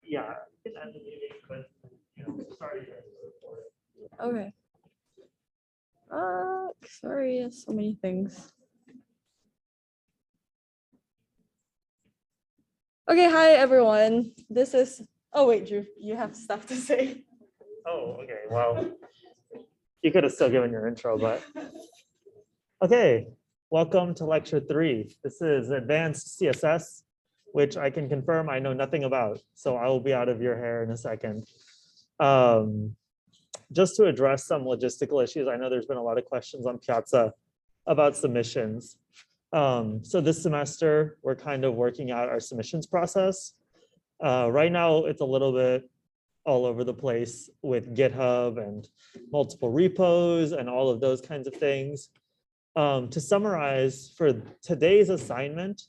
Yeah, you can end the meeting, but sorry to report. Okay. Sorry, so many things. Okay, hi everyone. This is. Oh wait, Drew, you have stuff to say. Oh, okay. Well, you could have still given your intro, but okay. Welcome to lecture 3. This is advanced CSS, which I can confirm I know nothing about. So I will be out of your hair in a second. Just to address some logistical issues, I know there's been a lot of questions on Piazza about submissions. So this semester, we're kind of working out our submissions process. Right now, it's a little bit all over the place with GitHub and multiple repos and all of those kinds of things. To summarize, for today's assignment,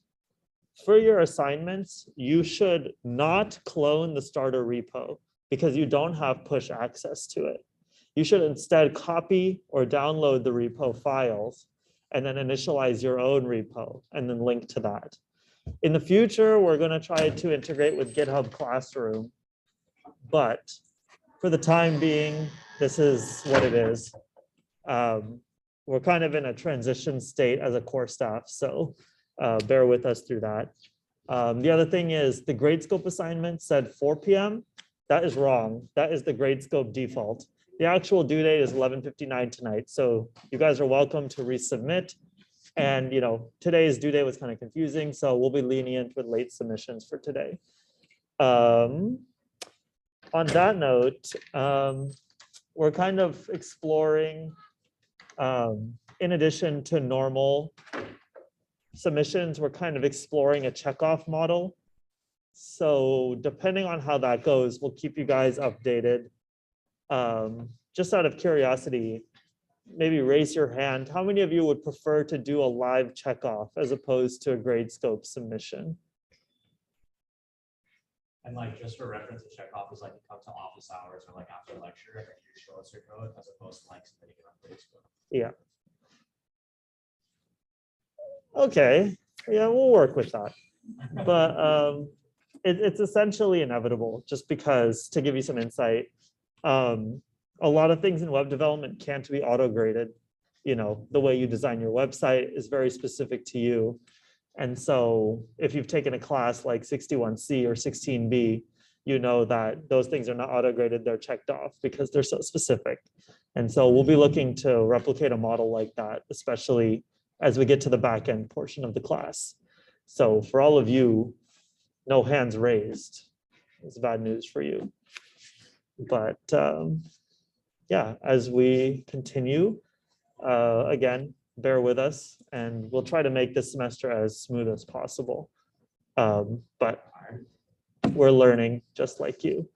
for your assignments, you should not clone the starter repo because you don't have push access to it. You should instead copy or download the repo files and then initialize your own repo and then link to that. In the future, we're going to try to integrate with GitHub Classroom, but for the time being, this is what it is. We're kind of in a transition state as a core staff, so bear with us through that. The other thing is the grade scope assignment said 4 p.m. That is wrong. That is the grade scope default. The actual due date is 11:59 tonight, so you guys are welcome to resubmit. And today's due date was kind of confusing, so we'll be lenient with late submissions for today. On that note, we're kind of exploring, in addition to normal submissions, we're kind of exploring a checkoff model. So depending on how that goes, we'll keep you guys updated. Just out of curiosity, maybe raise your hand. How many of you would prefer to do a live checkoff as opposed to a grade scope submission? And just for reference, a checkoff is you come to office hours or after lecture and you show us your code as opposed to submitting it on grade scope. Yeah. Okay. Yeah, we'll work with that. But it's essentially inevitable just because, to give you some insight, a lot of things in web development can't be auto-graded. The way you design your website is very specific to you. And so if you've taken a class like 61C or 16B, you know that those things are not auto-graded, they're checked off because they're so specific. And so we'll be looking to replicate a model like that, especially as we get to the back end portion of the class. So for all of you, no hands raised. It's bad news for you. But yeah, as we continue, again, bear with us and we'll try to make this semester as smooth as possible. But we're learning just like you.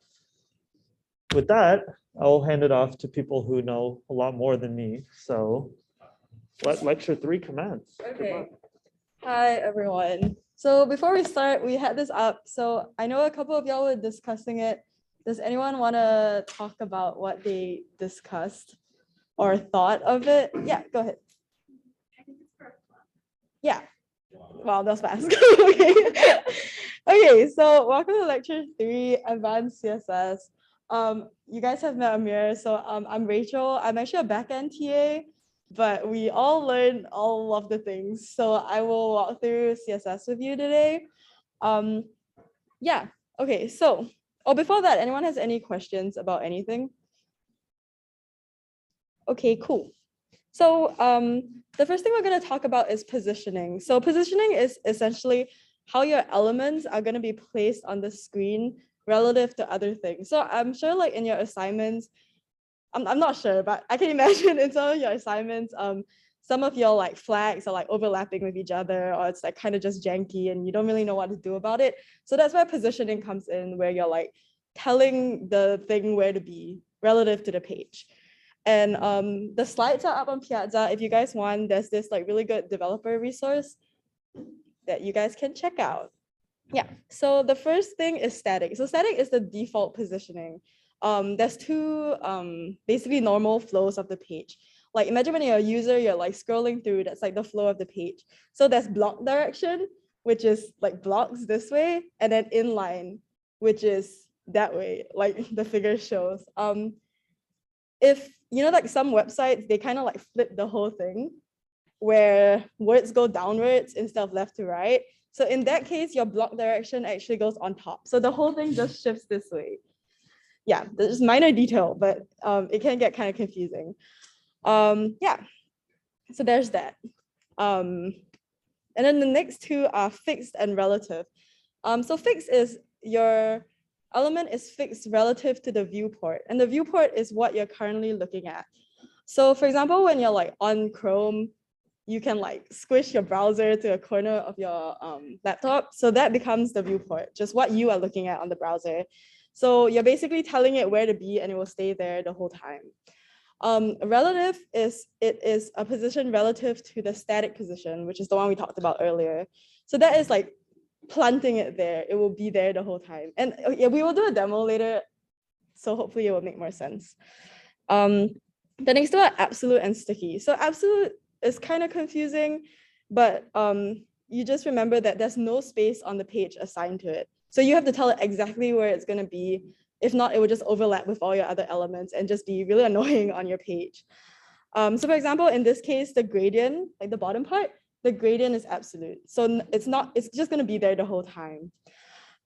With that, I'll hand it off to people who know a lot more than me. So let lecture 3 commence. Okay. Hi, everyone. So before we start, we had this up. So I know a couple of y'all were discussing it. Does anyone want to talk about what they discussed or thought of it? Yeah, go ahead. Yeah. Wow, that was fast. Okay. Okay, so welcome to lecture 3, advanced CSS. You guys have met Emir. So I'm Rachel. I'm actually a backend TA, but we all learn all of the things. So I will walk through CSS with you today. Yeah. Okay. So, before that, anyone has any questions about anything? Okay, cool. So the first thing we're going to talk about is positioning. So positioning is essentially how your elements are going to be placed on the screen relative to other things. So I'm sure in your assignments, I'm not sure, but I can imagine in some of your assignments, some of your flags are overlapping with each other, or it's kind of just janky and you don't really know what to do about it. So that's where positioning comes in, where you're telling the thing where to be relative to the page. And the slides are up on Piazza. If you guys want, there's this really good developer resource that you guys can check out. Yeah, so the first thing is static. So static is the default positioning. There's two basically normal flows of the page. Imagine when you're a user, you're scrolling through, that's the flow of the page. So there's block direction, which is blocks this way, and then inline, which is that way, like the figure shows. If, you know, like some websites, they kind of like flip the whole thing where words go downwards instead of left to right. So in that case, your block direction actually goes on top. So the whole thing just shifts this way. Yeah, there's minor detail, but it can get kind of confusing. Yeah, so there's that. And then the next two are fixed and relative. So fixed is your element is fixed relative to the viewport, and the viewport is what you're currently looking at. So for example, when you're like on Chrome, you can like squish your browser to a corner of your laptop. So that becomes the viewport, just what you are looking at on the browser. So you're basically telling it where to be and it will stay there the whole time. Relative is a position relative to the static position, which is the one we talked about earlier. So that is like planting it there. It will be there the whole time. And yeah, we will do a demo later. So hopefully it will make more sense. The next two are absolute and sticky. So absolute is kind of confusing, but you just remember that there's no space on the page assigned to it. So you have to tell it exactly where it's going to be. If not, it would just overlap with all your other elements and just be really annoying on your page. So for example, in this case, the gradient, like the bottom part, the gradient is absolute. So it's just going to be there the whole time.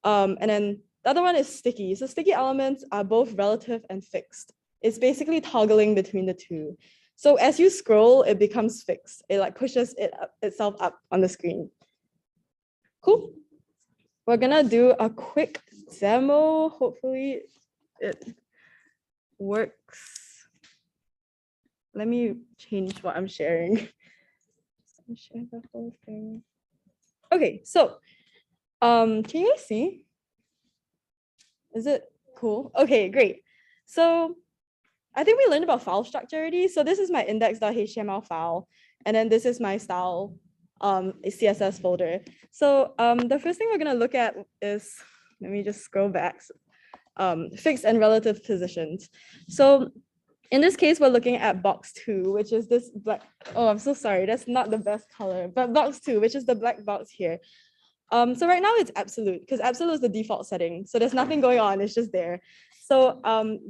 And then the other one is sticky. So sticky elements are both relative and fixed. It's basically toggling between the two. So as you scroll, it becomes fixed. It like pushes itself up on the screen. Cool. We're gonna do a quick demo. Hopefully it works. Let me change what I'm sharing. Share the whole thing. Okay, so can you guys see? Is it cool? Okay, great. So I think we learned about file structure already. So this is my index.html file, and then this is my style CSS folder. So the first thing we're gonna look at is, let me just scroll back, fixed and relative positions. So in this case, we're looking at box 2, which is this black, oh, I'm so sorry, that's not the best color, but box 2, which is the black box here. So right now it's absolute, because absolute is the default setting. So there's nothing going on, it's just there. So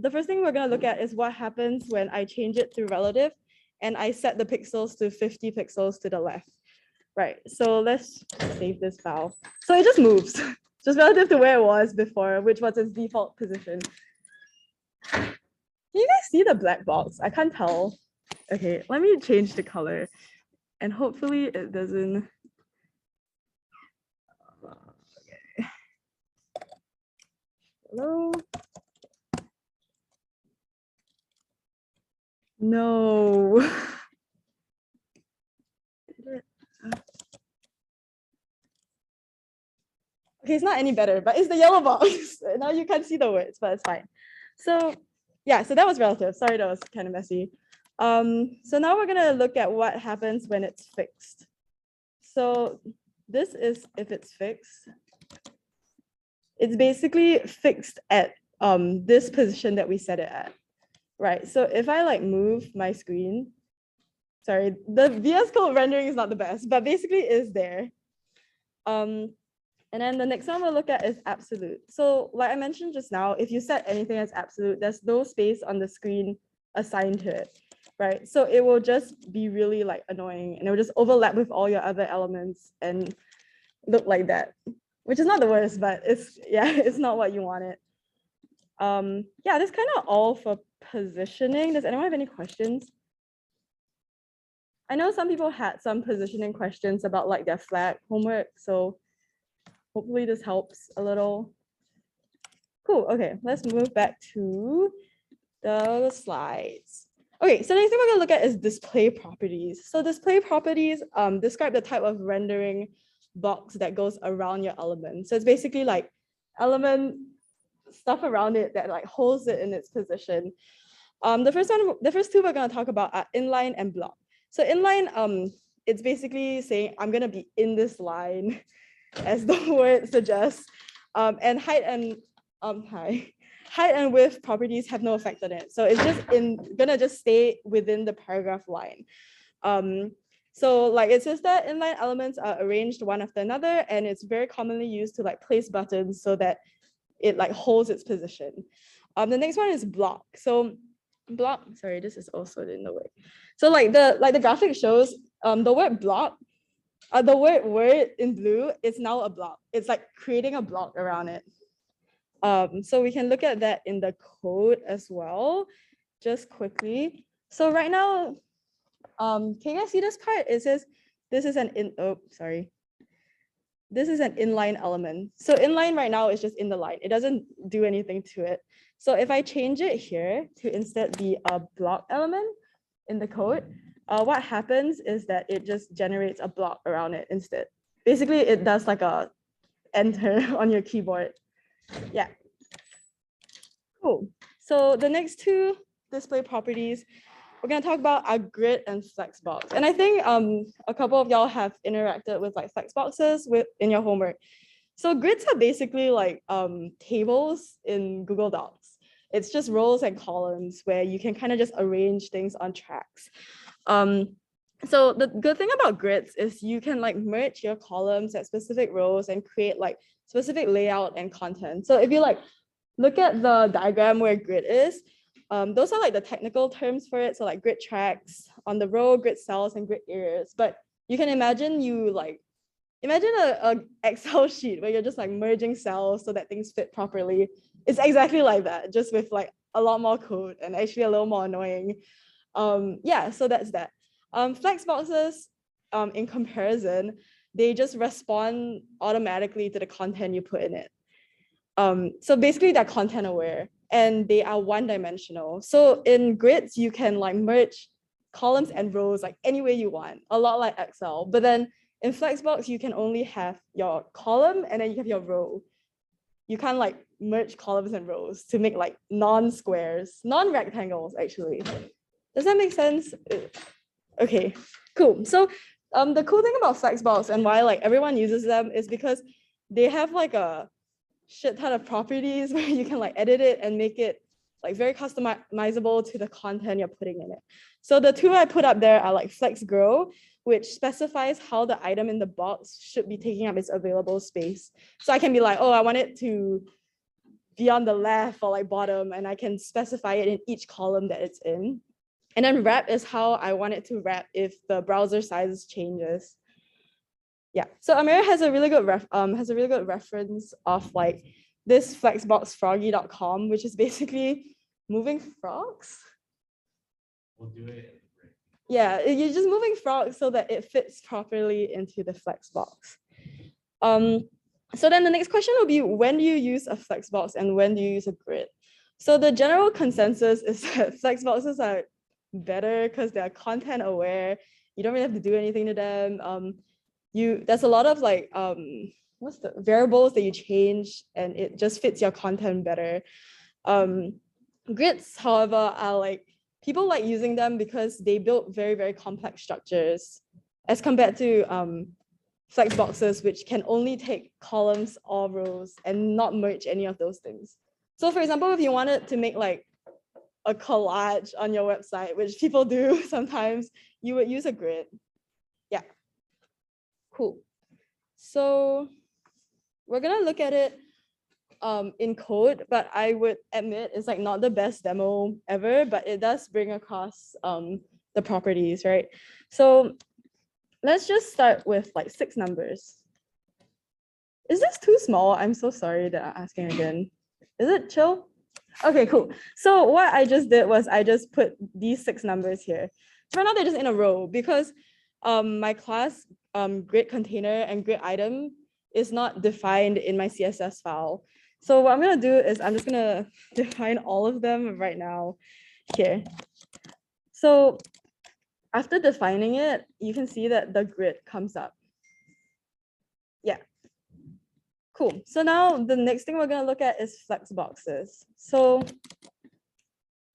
the first thing we're gonna look at is what happens when I change it to relative and I set the pixels to 50 pixels to the left. Right, so let's save this file. So it just moves, just relative to where it was before, which was its default position. Can you guys see the black box? I can't tell. Okay, let me change the color and hopefully it doesn't. Okay. Hello? No. Okay, it's not any better, but it's the yellow box. Now you can't see the words, but it's fine. So yeah, so that was relative. Sorry, that was kind of messy. So now we're gonna look at what happens when it's fixed. So this is if it's fixed. It's basically fixed at this position that we set it at, right? So if I like move my screen, sorry, the VS Code rendering is not the best, but basically is there. And then the next one we'll look at is absolute. So like I mentioned just now, if you set anything as absolute, there's no space on the screen assigned to it, right? So it will just be really like annoying and it will just overlap with all your other elements and look like that, which is not the worst, but it's, yeah, it's not what you wanted. Yeah, that's kind of all for positioning. Does anyone have any questions? I know some people had some positioning questions about like their flag homework, so hopefully this helps a little. Cool, okay, let's move back to the slides. Okay, so the next thing we're gonna look at is display properties. So display properties describe the type of rendering box that goes around your element. So it's basically like element stuff around it that like holds it in its position. The first two we're gonna talk about are inline and block. So inline, it's basically saying I'm gonna be in this line, as the word suggests, and height and width properties have no effect on it. So it's just gonna just stay within the paragraph line. So like it says that inline elements are arranged one after another, and it's very commonly used to like place buttons so that it like holds its position. The next one is block. So block, sorry, this is also in the way. So like the graphic shows, the word block, the word in blue is now a block. It's like creating a block around it. So we can look at that in the code as well, just quickly. So right now, can you guys see this part? It says this is an this is an inline element. So inline right now is just in the line. It doesn't do anything to it. So if I change it here to instead be a block element in the code, what happens is that it just generates a block around it instead. Basically, it does like a enter on your keyboard. Yeah. Cool. So the next two display properties, we're going to talk about our grid and Flexbox. And I think a couple of y'all have interacted with like Flexboxes in your homework. So grids are basically like tables in Google Docs. It's just rows and columns where you can kind of just arrange things on tracks. So the good thing about grids is you can like merge your columns at specific rows and create like specific layout and content. So if you like look at the diagram where grid is, those are like the technical terms for it. So like grid tracks on the row, grid cells, and grid areas. But you can imagine imagine a Excel sheet where you're just like merging cells so that things fit properly. It's exactly like that, just with like a lot more code and actually a little more annoying. Yeah, so that's that. Flexboxes, in comparison, they just respond automatically to the content you put in it. So basically they're content aware and they are one-dimensional. So in grids, you can like merge columns and rows like any way you want, a lot like Excel. But then in Flexbox, you can only have your column and then you have your row. You can't like merge columns and rows to make like non-squares, non-rectangles actually. Does that make sense? Okay, cool. So the cool thing about Flexbox and why like everyone uses them is because they have like a shit ton of properties where you can like edit it and make it like very customizable to the content you're putting in it. So the two I put up there are like Flex Grow, which specifies how the item in the box should be taking up its available space. So I can be like, oh, I want it to be on the left or like bottom, and I can specify it in each column that it's in. And then wrap is how I want it to wrap if the browser size changes. Yeah, so Emir has a really good reference of like this flexboxfroggy.com, which is basically moving frogs. We'll do it in the break. Yeah, you're just moving frogs so that it fits properly into the Flexbox. So then the next question will be, when do you use a Flexbox and when do you use a grid? So the general consensus is that Flexboxes are better because they're content aware. You don't really have to do anything to them. There's a lot of like what's the variables that you change and it just fits your content better. Grids, however, are like people like using them because they build very, very complex structures as compared to Flexboxes, which can only take columns or rows and not merge any of those things. So for example, if you wanted to make like a collage on your website, which people do sometimes, you would use a grid. Yeah. Cool. So we're gonna look at it in code, but I would admit it's like not the best demo ever, but it does bring across the properties, right? So let's just start with like 6 numbers. Is this too small? I'm so sorry that I'm asking again. Is it chill? Okay, cool. So what I just did was I just put these 6 numbers here. So right now they're just in a row because my class grid container and grid item is not defined in my CSS file. So what I'm gonna do is I'm just gonna define all of them right now here. So after defining it, you can see that the grid comes up. Yeah. Cool. So now the next thing we're gonna look at is flexboxes. So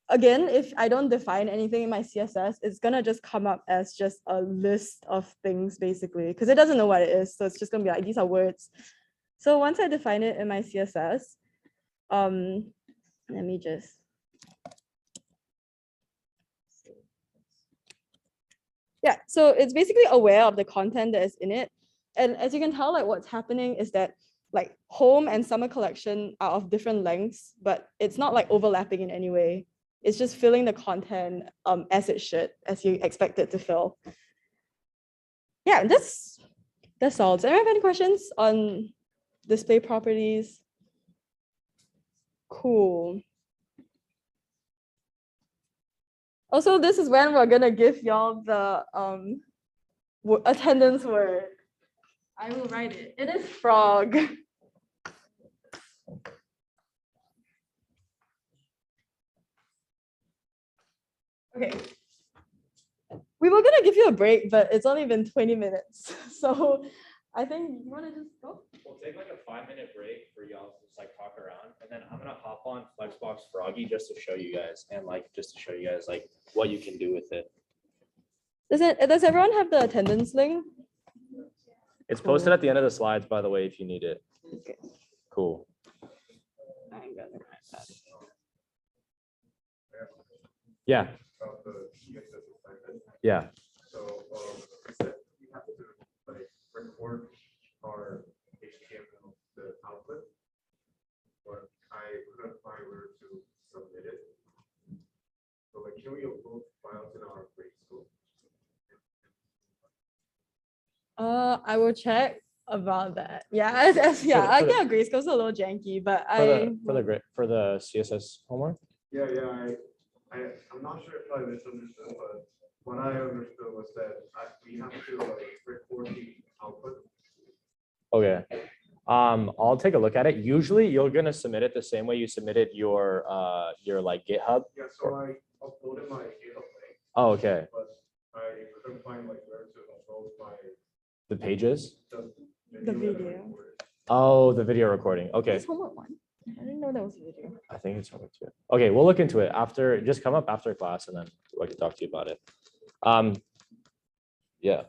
again, if I don't define anything in my CSS, it's gonna just come up as just a list of things basically, because it doesn't know what it is. So it's just gonna be like, these are words. So once I define it in my CSS, let me just. Yeah, so it's basically aware of the content that is in it. And as you can tell, like what's happening is that like home and summer collection are of different lengths, but it's not like overlapping in any way. It's just filling the content as it should, as you expect it to fill. Yeah, that's all. Does anyone have any questions on display properties? Cool. Also, this is when we're gonna give y'all the attendance word. I will write it. It is frog. Okay. We were gonna give you a break, but it's only been 20 minutes. So I think you wanna just go? We'll take like a 5-minute break for y'all to just like talk around, and then I'm gonna hop on Flexbox Froggy just to show you guys, and like just to show you guys like what you can do with it. Does everyone have the attendance link? It's posted at the end of the slides, by the way, if you need it. Okay. Cool. I'm gonna write that. Yeah. Yeah. So you said we have to like record our HTML the output, but I couldn't find where to submit it. So like, can we upload files in our grade school? I will check about that. Yeah, yeah. I get agree. It's also a little janky, but For the CSS homework. Yeah, I'm not sure if I misunderstood, but what I understood was that we have to like record the output. Okay. I'll take a look at it. Usually you're gonna submit it the same way you submitted your like GitHub. Yeah, so I uploaded my GitHub link, Oh, okay. but I couldn't find like where to upload my The pages. The that I video. recorded. Oh, the video recording. Okay. It's homework one. I didn't know that was a video. I think it's homework too. Okay, we'll look into it after. Just come up after class, and then I can talk to you about it. Yeah.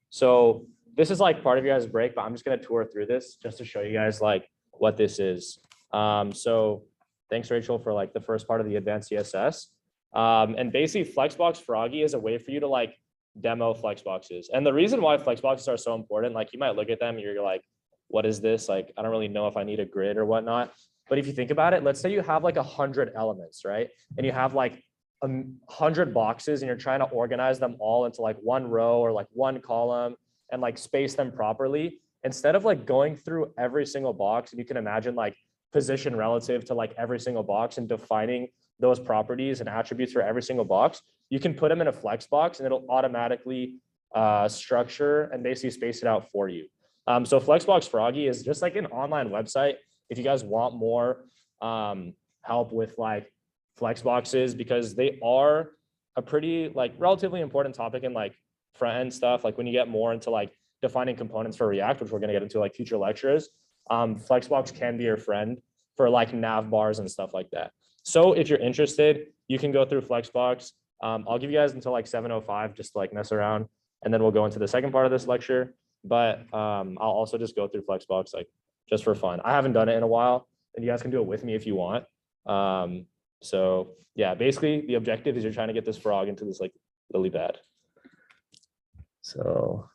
So this is like part of your guys' break, but I'm just gonna tour through this just to show you guys like what this is. So thanks, Rachel, for like the first part of the advanced CSS. And basically, Flexbox Froggy is a way for you to like demo Flexboxes. And the reason why Flexboxes are so important, like you might look at them and you're like, what is this? Like, I don't really know if I need a grid or whatnot. But if you think about it, let's say you have like 100 elements, right? And you have like 100 boxes and you're trying to organize them all into like one row or like one column and like space them properly. Instead of like going through every single box, and you can imagine like position relative to like every single box and defining those properties and attributes for every single box, you can put them in a Flexbox and it'll automatically structure and basically space it out for you. So Flexbox Froggy is just like an online website. If you guys want more help with like Flexboxes, because they are a pretty like relatively important topic in like front end stuff. Like when you get more into like defining components for React, which we're going to get into like future lectures, Flexbox can be your friend for like nav bars and stuff like that. So if you're interested, you can go through Flexbox. I'll give you guys until like 7:05 just to like mess around, and then we'll go into the second part of this lecture. But I'll also just go through Flexbox like just for fun. I haven't done it in a while, and you guys can do it with me if you want. So yeah, basically the objective is you're trying to get this frog into this like lily pad. So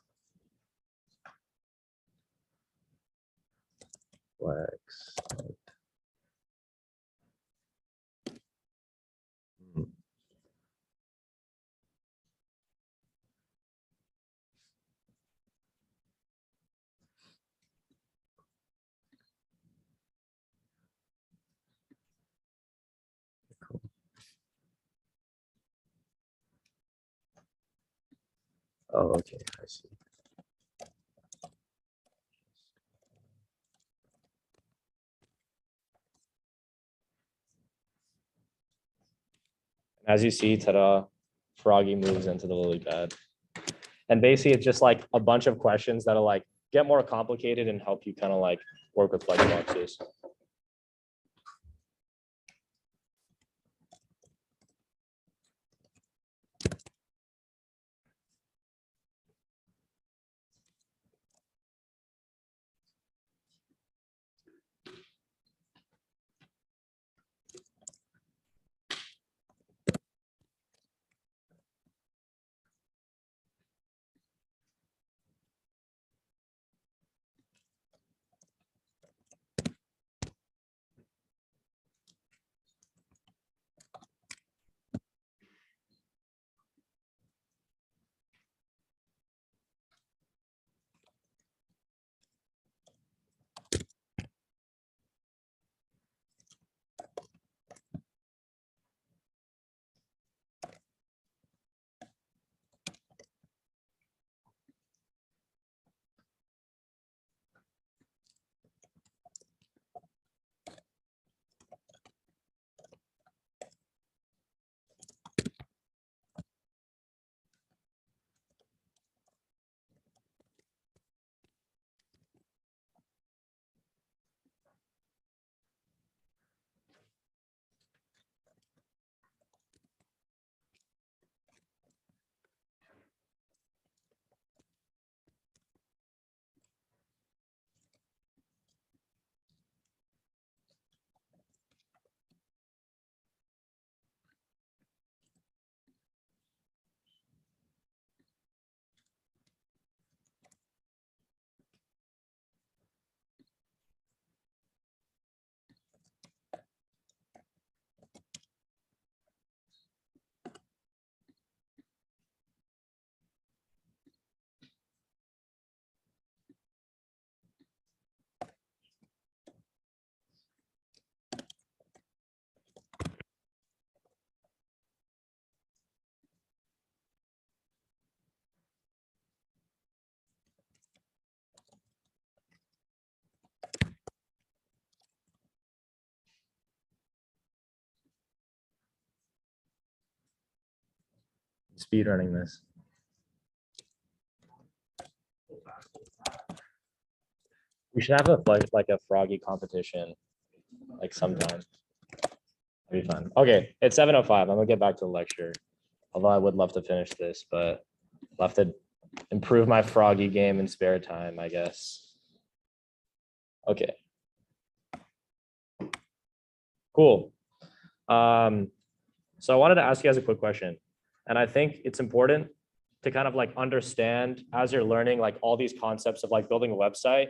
Flex. Oh, okay, I see. As you see, ta-da, Froggy moves into the lily pad. And basically it's just like a bunch of questions that'll like get more complicated and help you kind of like work with Flexboxes. Speed running this. We should have like a froggy competition, like sometime. That'd be fun. Okay, it's 7:05. I'm gonna get back to the lecture. Although I would love to finish this, but I'll have to improve my froggy game in spare time, I guess. Okay. Cool. So I wanted to ask you guys a quick question, and I think it's important to kind of like understand as you're learning like all these concepts of like building a website,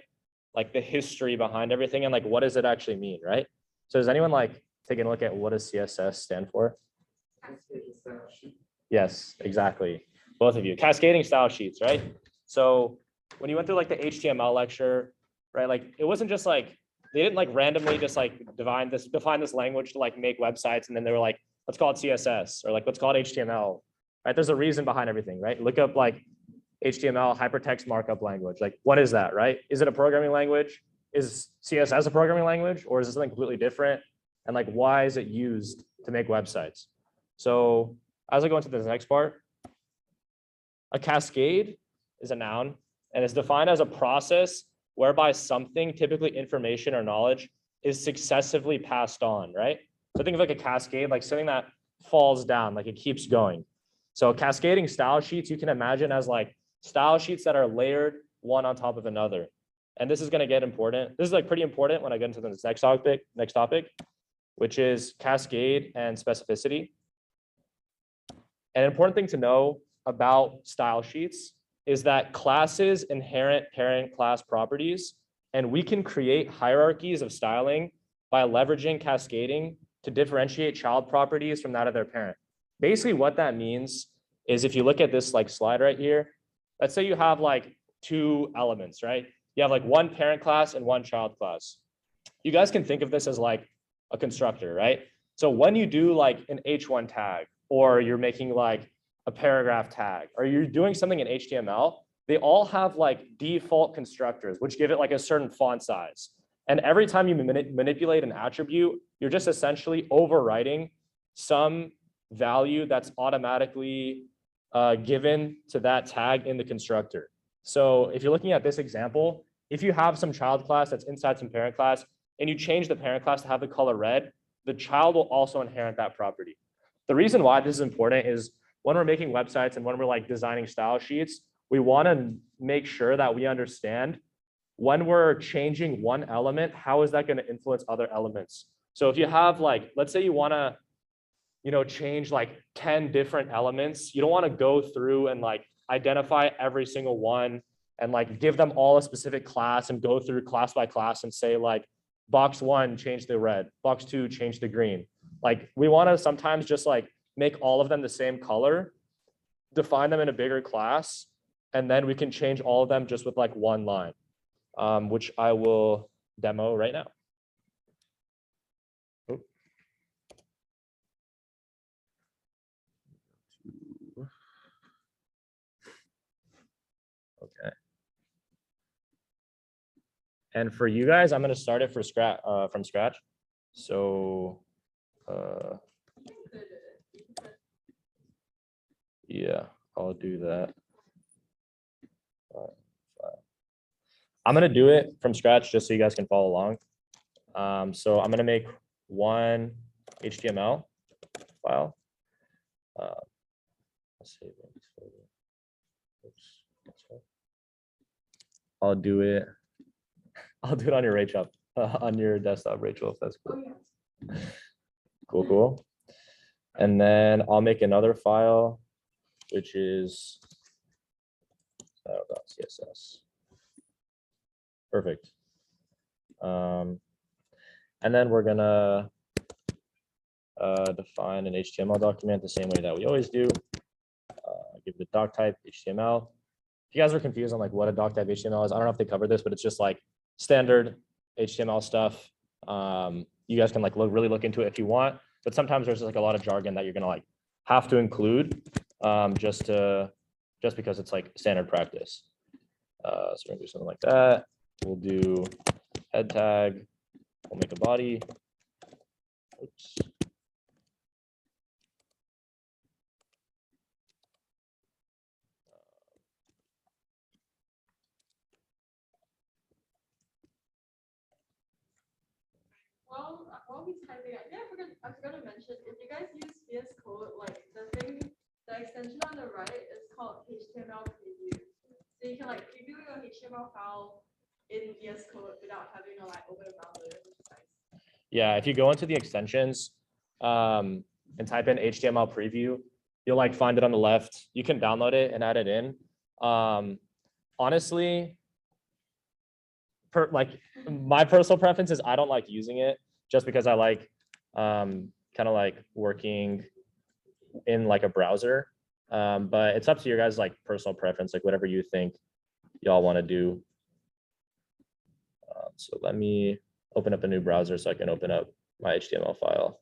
like the history behind everything and like what does it actually mean, right? So does anyone like taking a look at what does CSS stand for? Yes, exactly. Both of you. Cascading style sheets, right? So when you went through like the HTML lecture, right? Like it wasn't just like they didn't like randomly just like define this language to like make websites and then they were like, let's call it CSS or like let's call it HTML. Right? There's a reason behind everything, right? Look up like HTML hypertext markup language. Like what is that, right? Is it a programming language? Is CSS a programming language or is it something completely different? And like why is it used to make websites? So as I go into the next part, a cascade is a noun and is defined as a process whereby something, typically information or knowledge, is successively passed on, right? So think of like a cascade, like something that falls down, like it keeps going. So cascading style sheets, you can imagine as like style sheets that are layered one on top of another. And this is going to get important. This is like pretty important when I get into the next topic, which is cascade and specificity. An important thing to know about style sheets is that classes inherit parent class properties, and we can create hierarchies of styling by leveraging cascading to differentiate child properties from that of their parent. Basically what that means is if you look at this like slide right here, let's say you have like two elements, right? You have like one parent class and one child class. You guys can think of this as like a constructor, right? So when you do like an H1 tag, or you're making like a paragraph tag, or you're doing something in HTML, they all have like default constructors, which give it like a certain font size. And every time you manipulate an attribute, you're just essentially overwriting some value that's automatically given to that tag in the constructor. So if you're looking at this example, if you have some child class that's inside some parent class and you change the parent class to have the color red, the child will also inherit that property. The reason why this is important is when we're making websites and when we're like designing style sheets, we want to make sure that we understand when we're changing one element, how is that going to influence other elements? So if you have like, let's say you want to, change like 10 different elements, you don't want to go through and like identify every single one and like give them all a specific class and go through class by class and say like box 1 change the red, box 2 change the green. Like we want to sometimes just like make all of them the same color, define them in a bigger class, and then we can change all of them just with like one line, which I will demo right now. Okay. And for you guys, I'm going to start it from scratch. So yeah, I'll do that. I'm going to do it from scratch just so you guys can follow along. So I'm going to make one HTML file. Let's see. I'll do it on your Rachel, on your desktop, Rachel, if that's cool. Oh, yeah. Cool. And then I'll make another file, which is .css. Perfect. And then we're gonna define an HTML document the same way that we always do. Give it a doc type HTML. If you guys are confused on like what a doc type HTML is, I don't know if they covered this, but it's just like standard HTML stuff. You guys can like really look into it if you want, but sometimes there's like a lot of jargon that you're gonna like have to include just because it's like standard practice. So we're gonna do something like that. We'll do head tag. We'll make a body. Oops. typing, I forgot to mention, if you guys use VS Code, like the extension on the right is called HTML preview. So you can like preview your HTML file in VS Code without having to like open a browser, which is nice. Yeah, if you go into the extensions and type in HTML preview, you'll like find it on the left. You can download it and add it in. Honestly, like my personal preference is I don't like using it just because I like kind of like working in like a browser. But it's up to your guys' like personal preference, like whatever you think y'all want to do. So let me open up a new browser so I can open up my HTML file.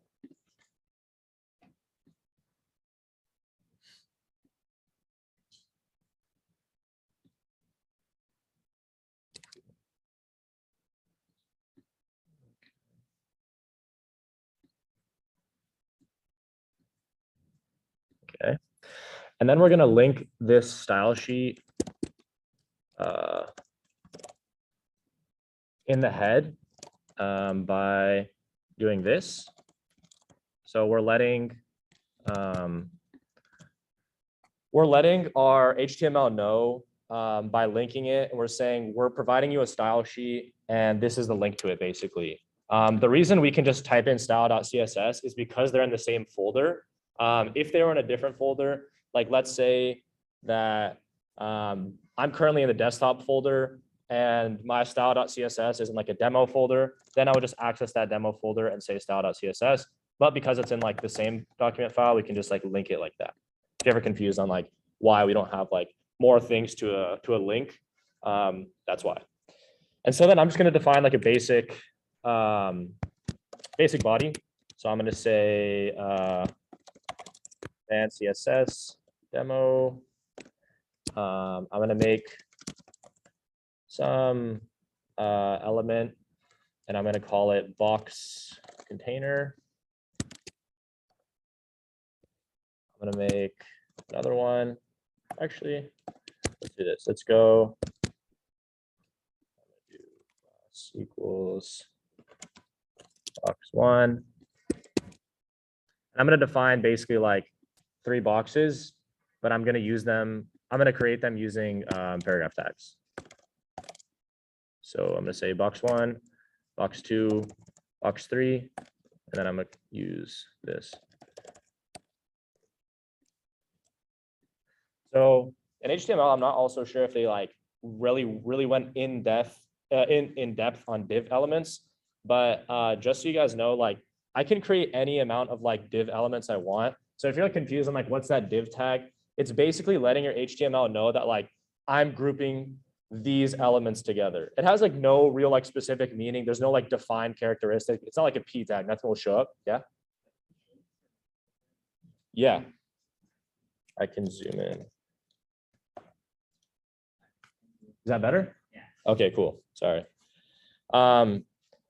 Okay. And then we're going to link this style sheet in the head by doing this. So we're letting our HTML know by linking it, and we're saying we're providing you a style sheet, and this is the link to it basically. The reason we can just type in style.css is because they're in the same folder. If they were in a different folder, like let's say that I'm currently in the desktop folder and my style.css is in like a demo folder, then I would just access that demo folder and say style.css. But because it's in like the same document file, we can just like link it like that. If you're ever confused on like why we don't have like more things to a link, that's why. And so then I'm just going to define like a basic body. So I'm going to say and CSS demo. I'm going to make some element and I'm going to call it box container. I'm going to make another one. Actually, let's do this. Let's go equals box1. I'm going to define basically like 3 boxes, but I'm going to use them. I'm going to create them using paragraph tags. So I'm going to say box1, box2, box3, and then I'm going to use this. So in HTML, I'm not also sure if they like really went in depth on div elements, but just so you guys know, like I can create any amount of like div elements I want. So if you're like confused, I'm like, what's that div tag? It's basically letting your HTML know that like I'm grouping these elements together. It has like no real like specific meaning. There's no like defined characteristic. It's not like a p tag. Nothing will show up. Yeah. Yeah. I can zoom in. Is that better? Yeah. Okay, cool. Sorry. So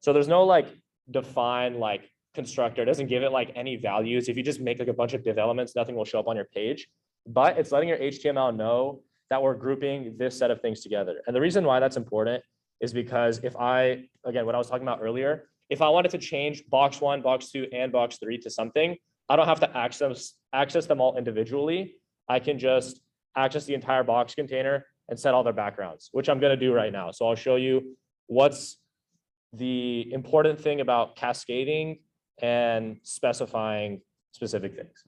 there's no like defined like constructor. It doesn't give it like any values. If you just make like a bunch of div elements, nothing will show up on your page, but it's letting your HTML know that we're grouping this set of things together. And the reason why that's important is because if I, again, what I was talking about earlier, if I wanted to change box1, box2, and box3 to something, I don't have to access them all individually. I can just access the entire box container and set all their backgrounds, which I'm going to do right now. So I'll show you what's the important thing about cascading and specifying specific things.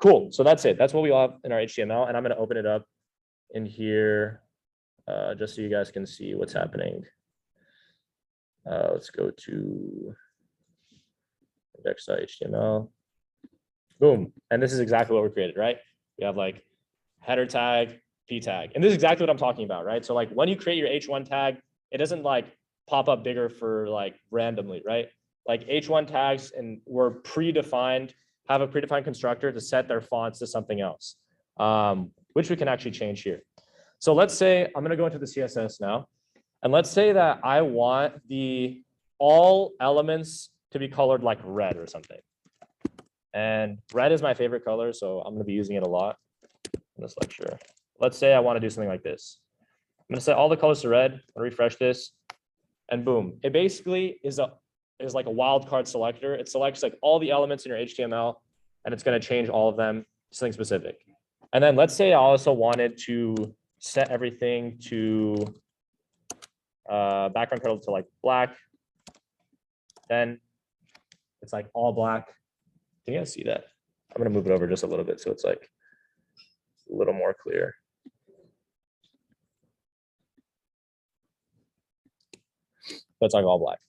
Cool. So that's it. That's what we all have in our HTML. And I'm going to open it up in here just so you guys can see what's happening. Let's go to index.html. Boom. And this is exactly what we created, right? We have like header tag, p tag. And this is exactly what I'm talking about, right? So like when you create your h1 tag, it doesn't like pop up bigger for like randomly, right? Like h1 tags and were predefined, have a predefined constructor to set their fonts to something else, which we can actually change here. So let's say I'm going to go into the CSS now. And let's say that I want all elements to be colored like red or something. And red is my favorite color, so I'm going to be using it a lot in this lecture. Let's say I want to do something like this. I'm going to set all the colors to red. I'll refresh this, and boom. It basically is is like a wildcard selector. It selects like all the elements in your HTML and it's going to change all of them to something specific. And then let's say I also wanted to set everything to background color to like black. Then it's like all black. Can you guys see that? I'm going to move it over just a little bit so it's like a little more clear. That's like all black.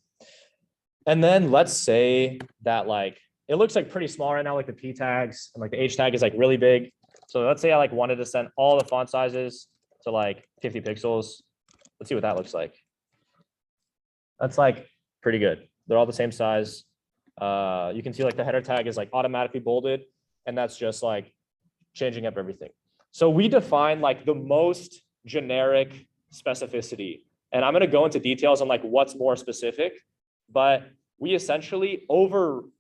And then let's say that like, it looks like pretty small right now, like the P tags and like the H tag is like really big. So let's say I like wanted to send all the font sizes to like 50 pixels. Let's see what that looks like. That's like pretty good. They're all the same size. You can see like the header tag is like automatically bolded, and that's just like changing up everything. So we define like the most generic specificity, and I'm going to go into details on like what's more specific, but we essentially overwrote,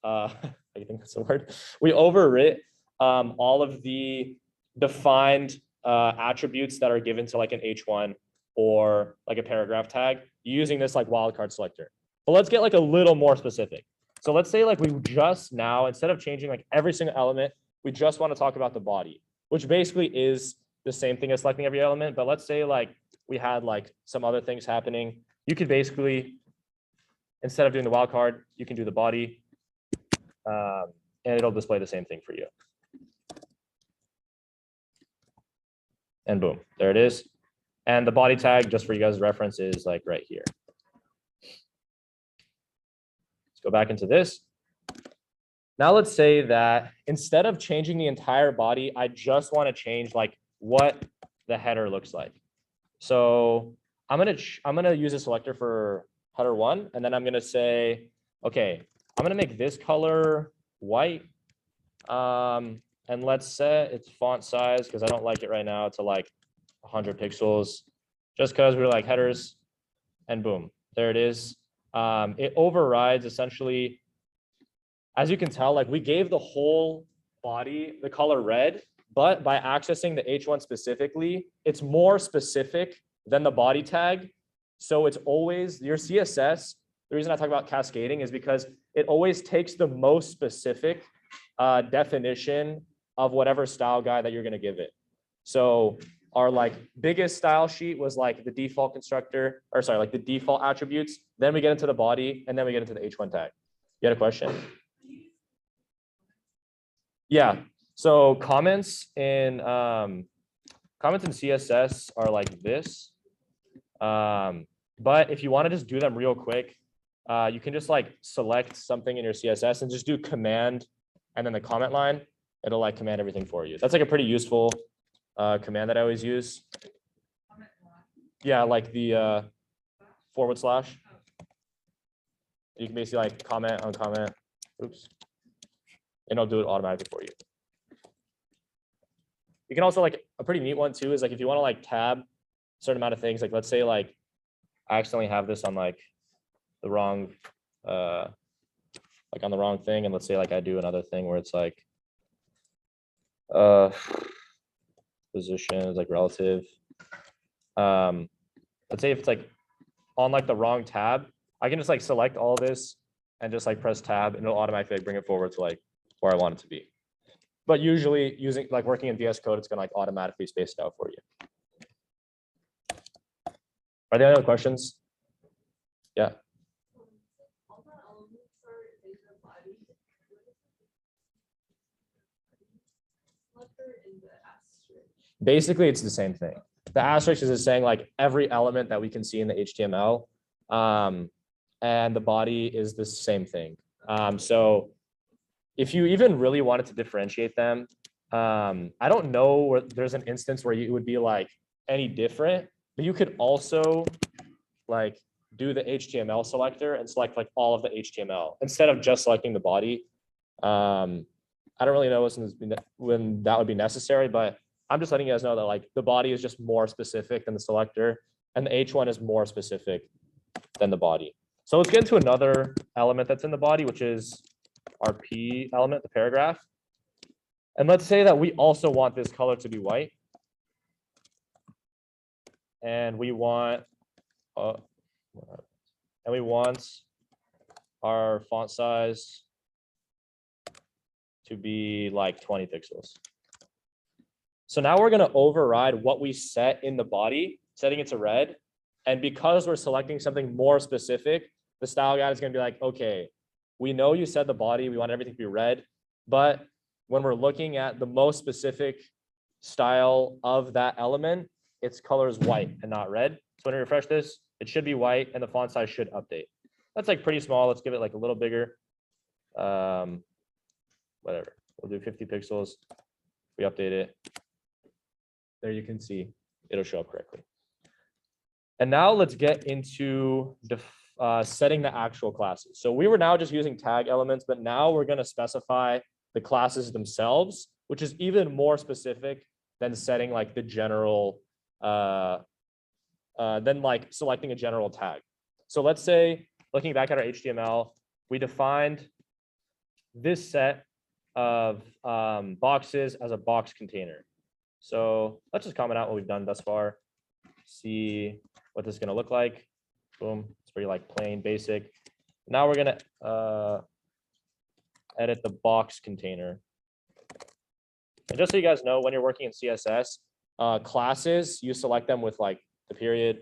I think that's the word. We overwrit all of the defined attributes that are given to like an H1 or like a paragraph tag using this like wildcard selector. But let's get like a little more specific. So let's say like we just now, instead of changing like every single element, we just want to talk about the body, which basically is the same thing as selecting every element. But let's say like we had like some other things happening. You could basically, instead of doing the wildcard, you can do the body, and it'll display the same thing for you. And boom, there it is. And the body tag, just for you guys' reference, is like right here. Let's go back into this. Now let's say that instead of changing the entire body, I just want to change like what the header looks like. So I'm gonna use a selector for header 1, and then I'm gonna say, okay, I'm gonna make this color white, and let's set its font size, because I don't like it right now, to like 100 pixels, just because we're like headers, and boom, there it is. It overrides essentially, as you can tell, like we gave the whole body the color red, but by accessing the H1 specifically, it's more specific than the body tag. So it's always your CSS. The reason I talk about cascading is because it always takes the most specific definition of whatever style guide that you're going to give it. So our like biggest style sheet was like the default constructor, or sorry, like the default attributes. Then we get into the body, and then we get into the H1 tag. You had a question? Yeah. So comments in CSS are like this. But if you want to just do them real quick, you can just like select something in your CSS and just do command and then the comment line. It'll like command everything for you. That's like a pretty useful command that I always use. Yeah, like the / you can basically like comment on comment. Oops. And it'll do it automatically for you. You can also like a pretty neat one too is like if you want to like tab a certain amount of things, like let's say like I accidentally have this on like the wrong like on the wrong thing, and let's say like I do another thing where it's like position is like relative. Let's say if it's like on like the wrong tab, I can just like select all this and just like press tab, and it'll automatically like bring it forward to like where I want it to be. But usually using like working in VS Code, it's gonna like automatically space it out for you. Are there any other questions? Yeah. Basically, it's the same thing. The asterisk is just saying like every element that we can see in the HTML, and the body is the same thing. So if you even really wanted to differentiate them, I don't know where there's an instance where you would be like any different, but you could also like do the HTML selector and select like all of the HTML instead of just selecting the body. I don't really know when that would be necessary, but I'm just letting you guys know that like the body is just more specific than the selector, and the H1 is more specific than the body. So let's get into another element that's in the body, which is our P element, the paragraph. And let's say that we also want this color to be white. And we want, And we want our font size to be like 20 pixels. So now we're going to override what we set in the body, setting it to red. And because we're selecting something more specific, the style guide is going to be like, okay, we know you said the body, we want everything to be red, but when we're looking at the most specific style of that element, its color is white and not red. So when we refresh this, it should be white and the font size should update. That's like pretty small. Let's give it like a little bigger. Whatever. We'll do 50 pixels. We update it. There you can see it'll show up correctly. And now let's get into setting the actual classes. So we were now just using tag elements, but now we're going to specify the classes themselves, which is even more specific than setting like the general, than like selecting a general tag. So let's say, looking back at our HTML, we defined this set of boxes as a box container. So let's just comment out what we've done thus far. See what this is going to look like. Boom. It's pretty like plain basic. Now we're going to edit the box container. And just so you guys know, when you're working in CSS, classes, you select them with like the period,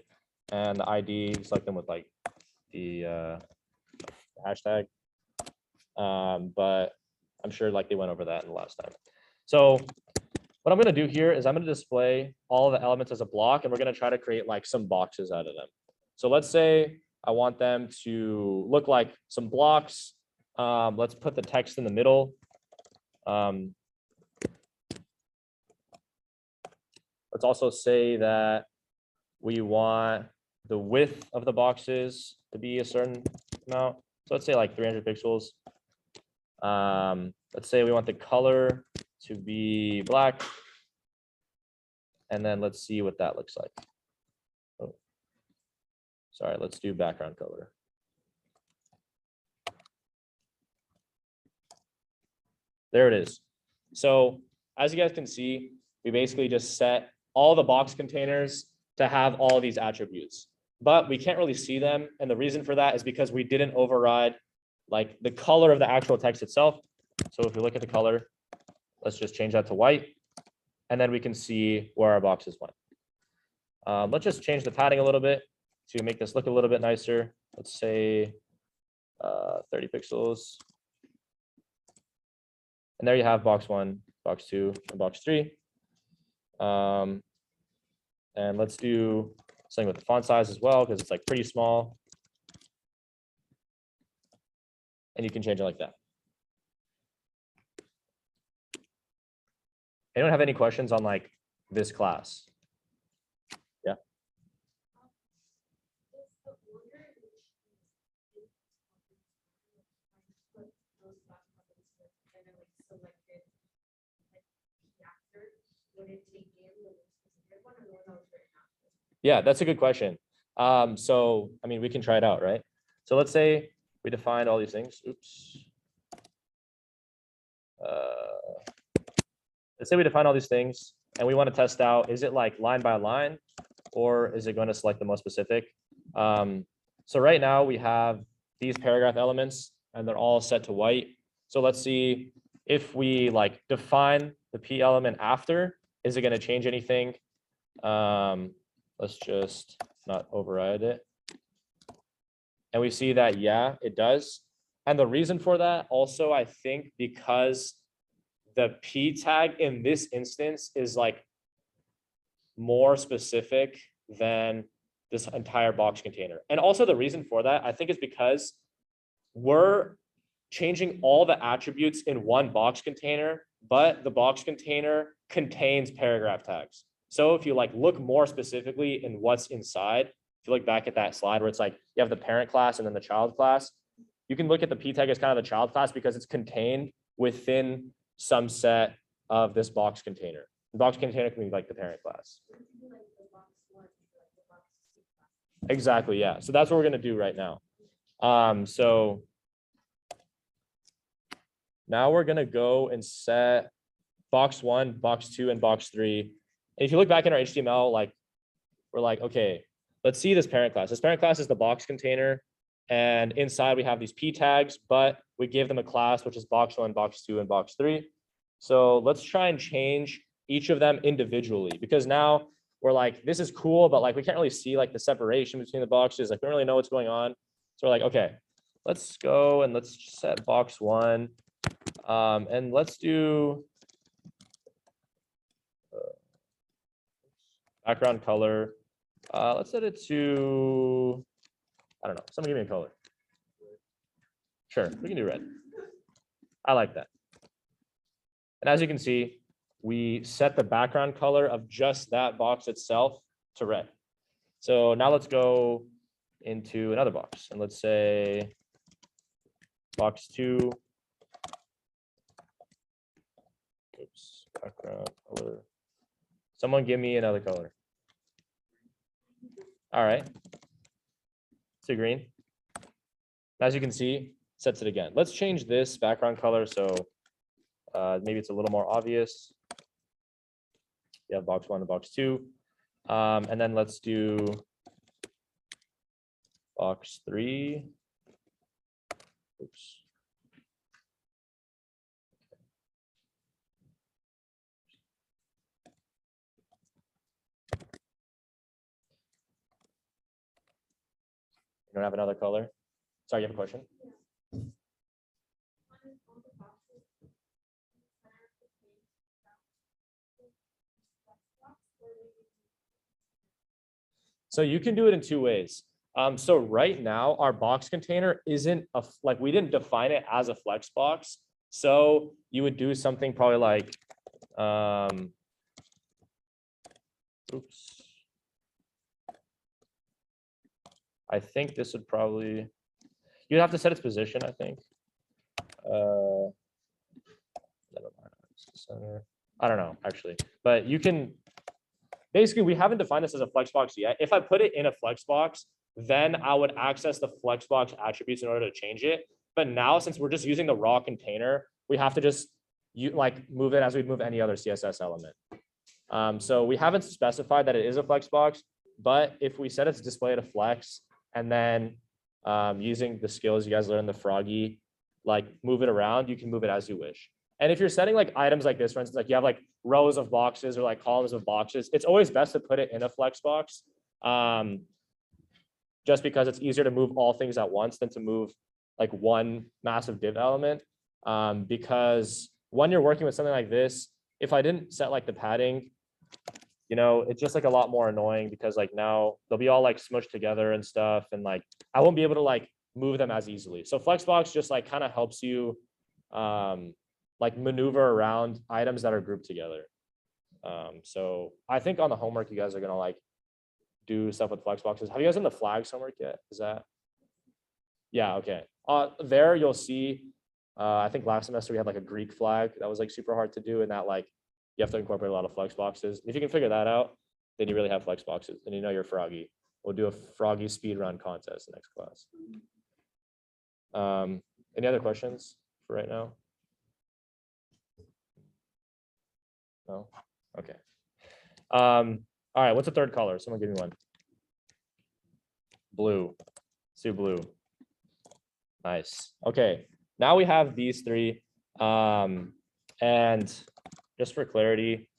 and the ID, you select them with like the hashtag. But I'm sure like they went over that in the last time. So what I'm going to do here is I'm going to display all the elements as a block, and we're going to try to create like some boxes out of them. So let's say I want them to look like some blocks. Let's put the text in the middle. Let's also say that we want the width of the boxes to be a certain amount. So let's say like 300 pixels. Let's say we want the color to be black. And then let's see what that looks like. Oh, sorry, let's do background color. There it is. So as you guys can see, we basically just set all the box containers to have all these attributes, but we can't really see them. And the reason for that is because we didn't override like the color of the actual text itself. So if we look at the color, let's just change that to white, and then we can see where our boxes went. Let's just change the padding a little bit to make this look a little bit nicer. Let's say 30 pixels. And there you have box 1, box 2, and box 3. And let's do something with the font size as well, because it's like pretty small. And you can change it like that. Anyone have any questions on like this class? Yeah. Yeah, that's a good question. So, I mean, we can try it out, right? So let's say we defined all these things. Oops. Let's say we define all these things and we want to test out, is it like line by line, or is it going to select the most specific? So right now we have these paragraph elements and they're all set to white. So let's see if we like define the P element after, is it going to change anything? Let's just not override it. And we see that, yeah, it does. And the reason for that also, I think, because the P tag in this instance is like more specific than this entire box container. And also the reason for that, I think, is because we're changing all the attributes in one box container, but the box container contains paragraph tags. So if you like look more specifically in what's inside, if you look back at that slide where it's like you have the parent class and then the child class, you can look at the P tag as kind of the child class because it's contained within some set of this box container. The box container can be like the parent class. Exactly, yeah. So that's what we're going to do right now. So now we're going to go and set box 1, box 2, and box 3. And if you look back in our HTML, like we're like, okay, let's see this parent class. This parent class is the box container. And inside we have these P tags, but we give them a class, which is box 1, box 2, and box 3. So let's try and change each of them individually, because now we're like, this is cool, but like we can't really see like the separation between the boxes. Like we don't really know what's going on. So we're like, okay, let's go and let's set box 1. And let's do background color. Let's set it to, I don't know, someone give me a color. Sure, we can do red. I like that. And as you can see, we set the background color of just that box itself to red. So now let's go into another box and let's say box 2. Oops, background color. Someone give me another color. All right. To green. As you can see, sets it again. Let's change this background color so maybe it's a little more obvious. You have box 1 and box 2. And then let's do box 3. Oops. You don't have another color? Sorry, you have a question? So you can do it in 2 ways. So right now, our box container isn't like we didn't define it as a flex box. So you would do something probably like, oops. I think this would probably, you'd have to set its position, I think. Never mind. Center. I don't know, actually, but you can, basically, we haven't defined this as a flex box yet. If I put it in a flex box, then I would access the flex box attributes in order to change it. But now, since we're just using the raw container, we have to just move it as we'd move any other CSS element. So we haven't specified that it is a flex box, but if we set its display to flex, and then using the skills you guys learned, the Froggy, like move it around, you can move it as you wish. And if you're setting like items like this, for instance, like you have like rows of boxes or like columns of boxes, it's always best to put it in a flex box, just because it's easier to move all things at once than to move like one massive div element. Because when you're working with something like this, if I didn't set like the padding, you know, it's just like a lot more annoying because like now they'll be all like smushed together and stuff. And like, I won't be able to like move them as easily. So Flexbox just like kind of helps you like maneuver around items that are grouped together. So I think on the homework, you guys are gonna like do stuff with Flexboxes. Have you guys done the flags homework yet? Is that? Yeah, okay. There you'll see, I think last semester we had like a Greek flag that was like super hard to do, and that like you have to incorporate a lot of flex boxes. If you can figure that out, then you really have flex boxes, and you know you're Froggy. We'll do a Froggy speed run contest next class. Any other questions for right now? No? Okay. All right, what's the third color? Someone give me one. Blue. Let's do blue. Nice. Okay, now we have these three. And just for clarity,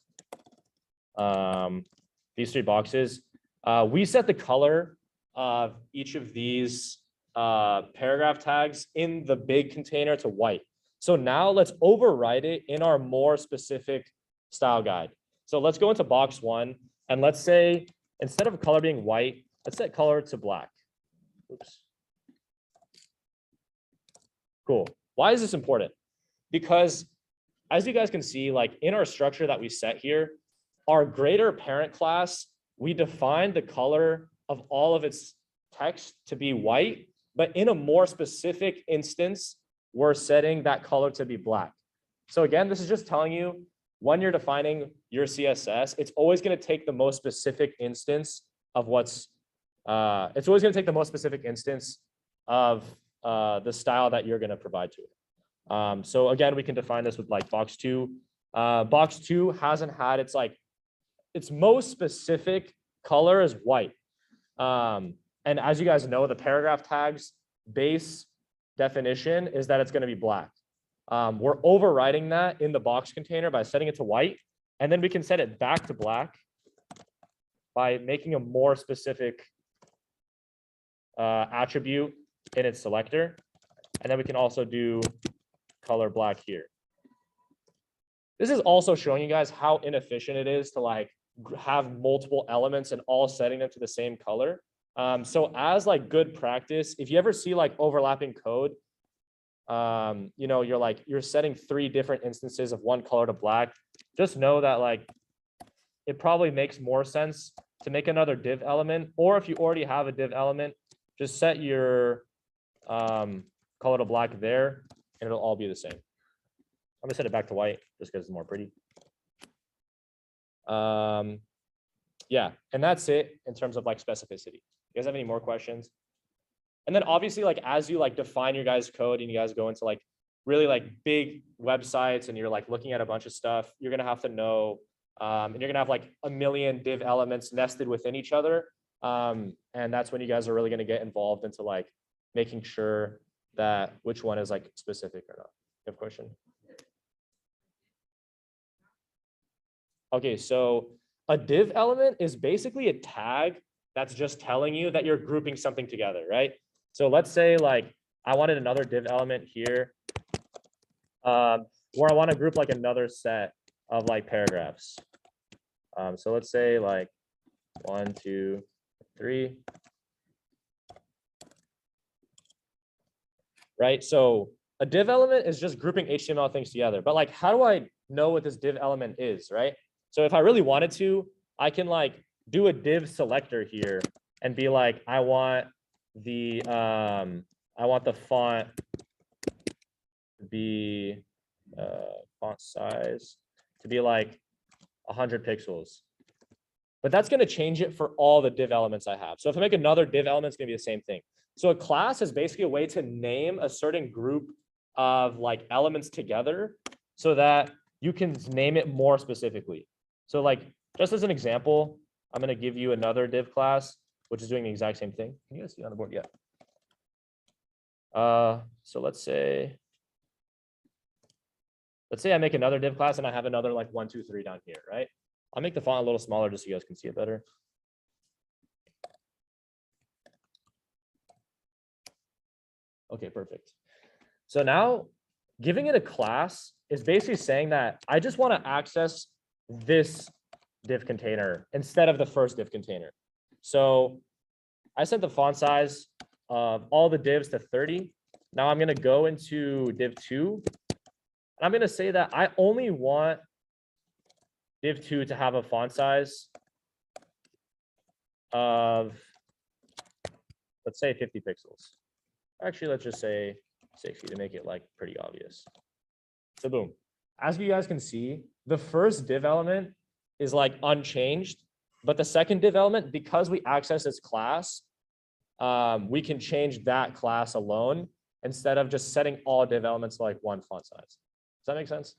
these three boxes, we set the color of each of these paragraph tags in the big container to white. So now let's override it in our more specific style guide. So let's go into box 1 and let's say instead of color being white, let's set color to black. Oops. Cool. Why is this important? Because as you guys can see, like in our structure that we set here, our greater parent class, we define the color of all of its text to be white, but in a more specific instance, we're setting that color to be black. So again, this is just telling you when you're defining your CSS, it's always going to take the most specific instance of what's, it's always going to take the most specific instance of the style that you're going to provide to it. So again, we can define this with like box 2. Box 2 hasn't had its most specific color is white. And as you guys know, the paragraph tags base definition is that it's going to be black. We're overriding that in the box container by setting it to white, and then we can set it back to black by making a more specific attribute in its selector. And then we can also do color black here. This is also showing you guys how inefficient it is to like have multiple elements and all setting them to the same color. So as like good practice, if you ever see like overlapping code, you know, you're setting 3 different instances of one color to black, just know that like it probably makes more sense to make another div element, or if you already have a div element, just set your color to black there and it'll all be the same. I'm gonna set it back to white just because it's more pretty. Yeah, and that's it in terms of like specificity. You guys have any more questions? And then obviously, like as you like define your guys' code and you guys go into like really like big websites and you're like looking at a bunch of stuff, you're gonna have to know, and you're gonna have like a million div elements nested within each other. And that's when you guys are really gonna get involved into like making sure that which one is like specific or not. You have a question? Okay, so a div element is basically a tag that's just telling you that you're grouping something together, right? So let's say like I wanted another div element here, where I want to group like another set of like paragraphs. So let's say like 1, 2, 3. Right? So a div element is just grouping HTML things together. But like, how do I know what this div element is, right? So if I really wanted to, I can like do a div selector here and be like, I want the font to be font size to be like 100 pixels. But that's going to change it for all the div elements I have. So if I make another div element, it's going to be the same thing. So a class is basically a way to name a certain group of like elements together so that you can name it more specifically. So like, just as an example, I'm going to give you another div class, which is doing the exact same thing. Can you guys see on the board? Yeah. So let's say I make another div class and I have another like 1, 2, 3 down here, right? I'll make the font a little smaller just so you guys can see it better. Okay, perfect. So now giving it a class is basically saying that I just want to access this div container instead of the first div container. So I set the font size of all the divs to 30. Now I'm going to go into div 2. And I'm going to say that I only want div 2 to have a font size of, let's say 50 pixels. Actually, let's just say 60 to make it like pretty obvious. So boom. As you guys can see, the first div element is like unchanged, but the second div element, because we access its class, we can change that class alone instead of just setting all div elements to like one font size. Does that make sense?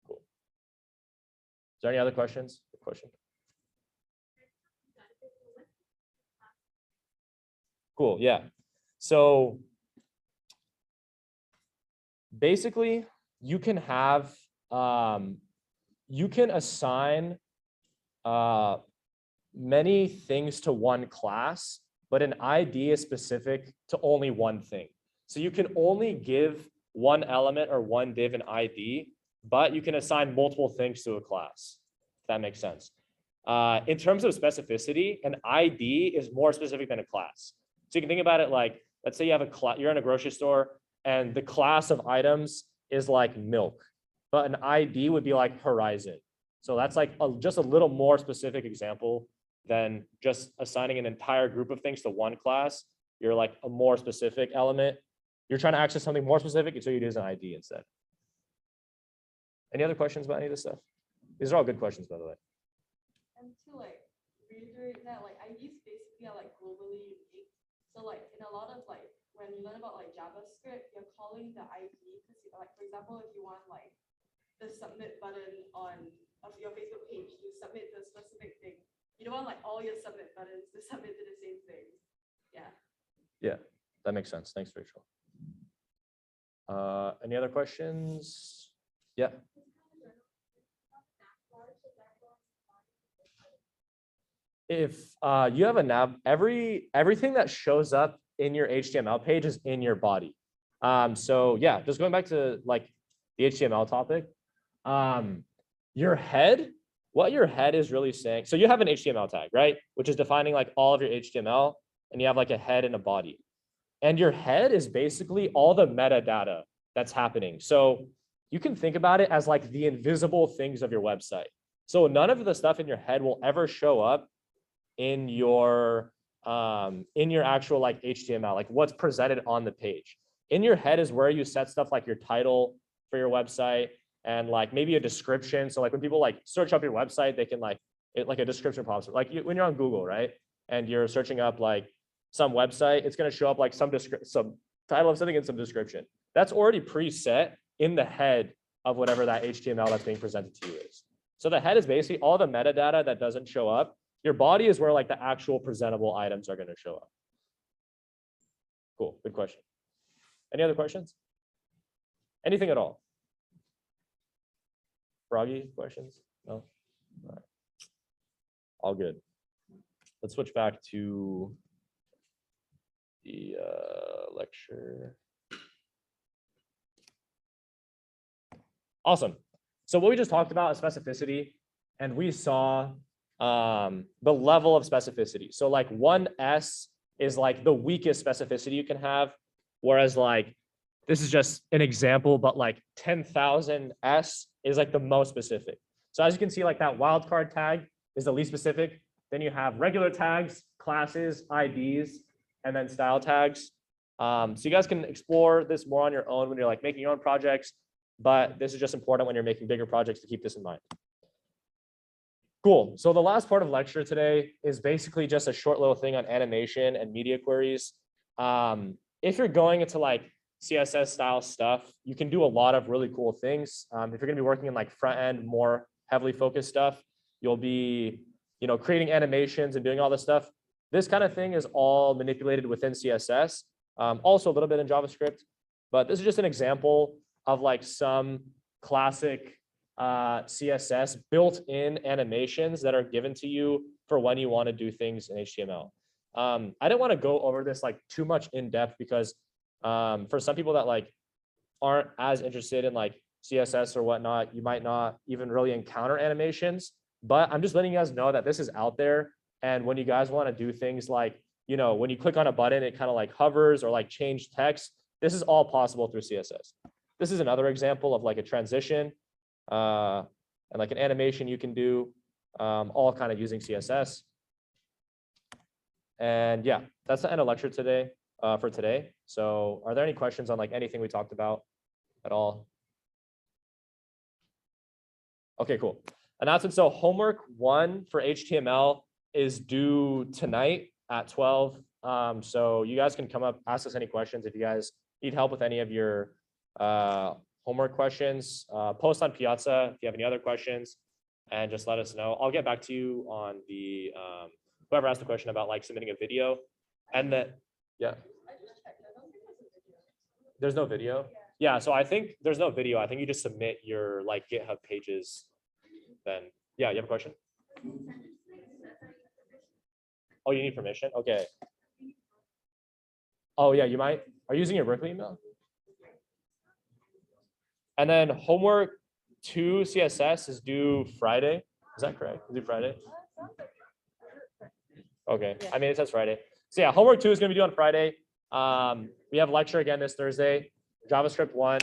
Cool. Is there any other questions? Question? Cool, yeah. So basically, you can have, you can assign many things to one class, but an ID is specific to only one thing. So you can only give one element or one div an ID, but you can assign multiple things to a class. If that makes sense. In terms of specificity, an ID is more specific than a class. So you can think about it like, let's say you have a class, you're in a grocery store and the class of items is like milk, but an ID would be like horizon. So that's like just a little more specific example than just assigning an entire group of things to one class. You're like a more specific element. You're trying to access something more specific, and so you use an ID instead. Any other questions about any of this stuff? These are all good questions, by the way. And to like reiterate that, like IDs basically are like globally unique. So like in a lot of like when you learn about like JavaScript, you're calling the ID because like for example, if you want like the submit button on of your Facebook page, you submit the specific thing. You don't want like all your submit buttons to submit to the same thing. Yeah. Yeah, that makes sense. Thanks, Rachel. Any other questions? Yeah. If you have a nav, everything that shows up in your HTML page is in your body. So yeah, just going back to like the HTML topic, your head, what your head is really saying. So you have an HTML tag, right? Which is defining like all of your HTML, and you have like a head and a body. And your head is basically all the metadata that's happening. So you can think about it as like the invisible things of your website. So none of the stuff in your head will ever show up in your actual like HTML, like what's presented on the page. In your head is where you set stuff like your title for your website and like maybe a description. So like when people like search up your website, they can like a description pops up. Like when you're on Google, right? And you're searching up like some website, it's going to show up like some title of something and some description. That's already preset in the head of whatever that HTML that's being presented to you is. So the head is basically all the metadata that doesn't show up. Your body is where like the actual presentable items are going to show up. Cool, good question. Any other questions? Anything at all? Froggy questions? No? All right. All good. Let's switch back to the lecture. Awesome. So what we just talked about is specificity, and we saw the level of specificity. So like 1S is like the weakest specificity you can have, whereas like this is just an example, but like 10,000 S is like the most specific. So as you can see, like that wildcard tag is the least specific. Then you have regular tags, classes, IDs, and then style tags. So you guys can explore this more on your own when you're like making your own projects, but this is just important when you're making bigger projects to keep this in mind. Cool. So the last part of lecture today is basically just a short little thing on animation and media queries. If you're going into like CSS style stuff, you can do a lot of really cool things. If you're going to be working in like front end, more heavily focused stuff, you'll be, creating animations and doing all this stuff. This kind of thing is all manipulated within CSS, also a little bit in JavaScript, but this is just an example of like some classic CSS built-in animations that are given to you for when you want to do things in HTML. I didn't want to go over this like too much in depth because for some people that like aren't as interested in like CSS or whatnot, you might not even really encounter animations, but I'm just letting you guys know that this is out there. And when you guys want to do things like, when you click on a button, it kind of like hovers or like change text. This is all possible through CSS. This is another example of like a transition and like an animation you can do, all kind of using CSS. And yeah, that's the end of lecture today for today. So are there any questions on like anything we talked about at all? Okay, cool. Announcement. So homework 1 for HTML is due tonight at 12. So you guys can come up, ask us any questions if you guys need help with any of your homework questions. Post on Piazza if you have any other questions, and just let us know. I'll get back to you on the whoever asked the question about like submitting a video, and then yeah. There's no video. Yeah, so I think there's no video. I think you just submit your like GitHub pages. Then yeah, you have a question? Oh, you need permission? Okay. Oh yeah, you might. Are you using your Berkeley email? And then homework 2 CSS is due Friday. Is that correct? Is it Friday? Okay. Yeah. I mean, it says Friday. So yeah, homework 2 is going to be due on Friday. We have lecture again this Thursday. JavaScript 1.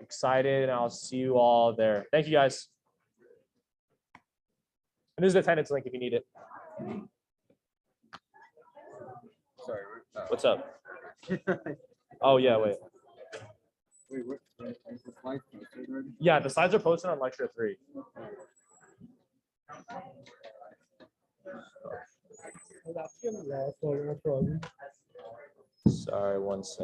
Excited, and I'll see you all there. Thank you guys. And this is the attendance link if you need it. Sorry. What's up? Oh yeah, wait. Wait, what? Is the slides posted already? Yeah, the slides are posted on lecture 3. Sorry, one second.